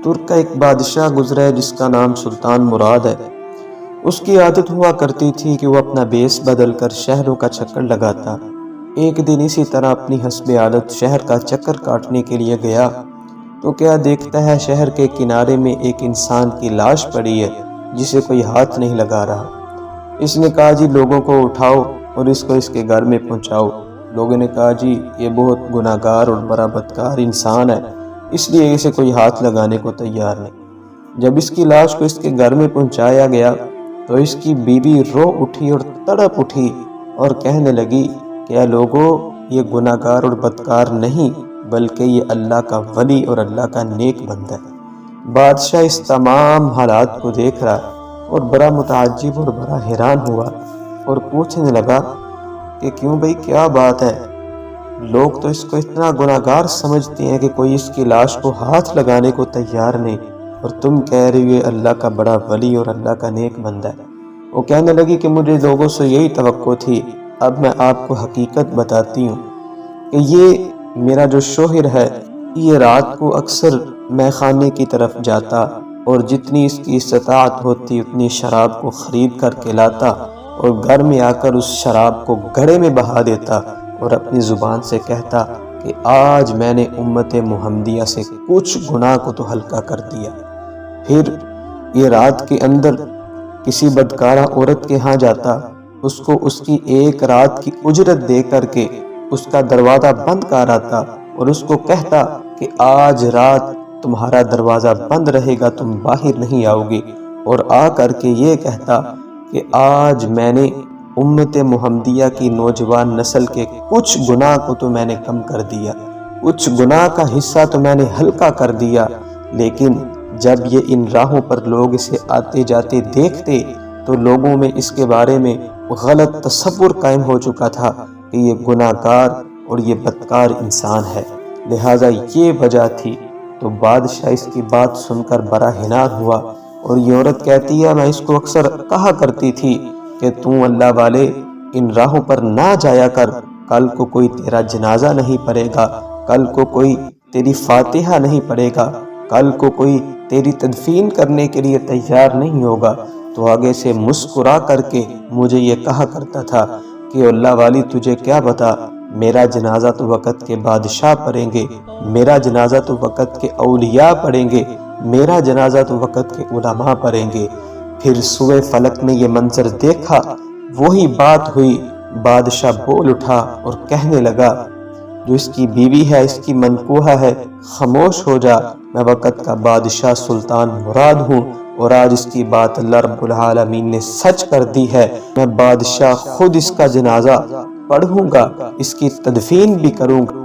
ترک کا ایک بادشاہ گزرا ہے جس کا نام سلطان مراد ہے۔ اس کی عادت ہوا کرتی تھی کہ وہ اپنا بیس بدل کر شہروں کا چکر لگاتا۔ ایک دن اسی طرح اپنی حسب عادت شہر کا چکر کاٹنے کے لیے گیا تو کیا دیکھتا ہے، شہر کے کنارے میں ایک انسان کی لاش پڑی ہے جسے کوئی ہاتھ نہیں لگا رہا۔ اس نے کہا جی لوگوں کو اٹھاؤ اور اس کو اس کے گھر میں پہنچاؤ۔ لوگوں نے کہا جی یہ بہت گناہگار اور بڑا بدکار انسان ہے، اس لیے اسے کوئی ہاتھ لگانے کو تیار نہیں۔ جب اس کی لاش کو اس کے گھر میں پہنچایا گیا تو اس کی بیوی رو اٹھی اور تڑپ اٹھی اور کہنے لگی کہ اے لوگوں، یہ گناہگار اور بدکار نہیں بلکہ یہ اللہ کا ولی اور اللہ کا نیک بندہ ہے۔ بادشاہ اس تمام حالات کو دیکھ رہا اور بڑا متعجب اور بڑا حیران ہوا اور پوچھنے لگا کہ کیوں بھائی، کیا بات ہے؟ لوگ تو اس کو اتنا گناہگار سمجھتے ہیں کہ کوئی اس کی لاش کو ہاتھ لگانے کو تیار نہیں، اور تم کہہ رہی ہو اللہ کا بڑا ولی اور اللہ کا نیک بندہ ہے۔ وہ کہنے لگی کہ مجھے لوگوں سے یہی توقع تھی، اب میں آپ کو حقیقت بتاتی ہوں کہ یہ میرا جو شوہر ہے یہ رات کو اکثر مے خانے کی طرف جاتا اور جتنی اس کی استطاعت ہوتی اتنی شراب کو خرید کر کے لاتا اور گھر میں آ کر اس شراب کو گھڑے میں بہا دیتا اور اپنی زبان سے کہتا کہ آج میں نے امت محمدیہ سے کچھ گناہ کو تو ہلکا کر دیا۔ پھر یہ رات کے اندر کسی بدکارہ عورت کے ہاں جاتا، اس کو اس کی ایک رات کی اجرت دے کر کے اس کا دروازہ بند کر آتا اور اس کو کہتا کہ آج رات تمہارا دروازہ بند رہے گا، تم باہر نہیں آؤ گے، اور آ کر کے یہ کہتا کہ آج میں نے امت محمدیہ کی نوجوان نسل کے کچھ گناہ کو تو میں نے کم کر دیا، کچھ گناہ کا حصہ تو میں نے ہلکا کر دیا۔ لیکن جب یہ ان راہوں پر لوگ اسے آتے جاتے دیکھتے تو لوگوں میں اس کے بارے میں غلط تصور قائم ہو چکا تھا کہ یہ گناہگار اور یہ بدکار انسان ہے، لہٰذا یہ وجہ تھی۔ تو بادشاہ اس کی بات سن کر بڑا حیران ہوا، اور یہ عورت کہتی ہے میں اس کو اکثر کہا کرتی تھی کہ تم اللہ والے ان راہوں پر نہ جایا کر، کل کو کوئی تیرا جنازہ نہیں پڑے گا، کل کو کوئی تیری فاتحہ نہیں پڑھے گا، کل کو کوئی تیری تدفین کرنے کے لیے تیار نہیں ہوگا۔ تو آگے سے مسکرا کر کے مجھے یہ کہا کرتا تھا کہ اللہ والی تجھے کیا بتا، میرا جنازہ تو وقت کے بادشاہ پڑھیں گے، میرا جنازہ تو وقت کے اولیاء پڑھیں گے، میرا جنازہ تو وقت کے علماء پڑھیں گے۔ پھر سوئے فلک نے یہ منظر دیکھا، وہی بات ہوئی، بادشاہ بول اٹھا اور کہنے لگا جو اس کی بیوی ہے، اس کی منکوحہ ہے، خاموش ہو جا، میں وقت کا بادشاہ سلطان مراد ہوں، اور آج اس کی بات اللہ رب العالمین نے سچ کر دی ہے، میں بادشاہ خود اس کا جنازہ پڑھوں گا، اس کی تدفین بھی کروں گا۔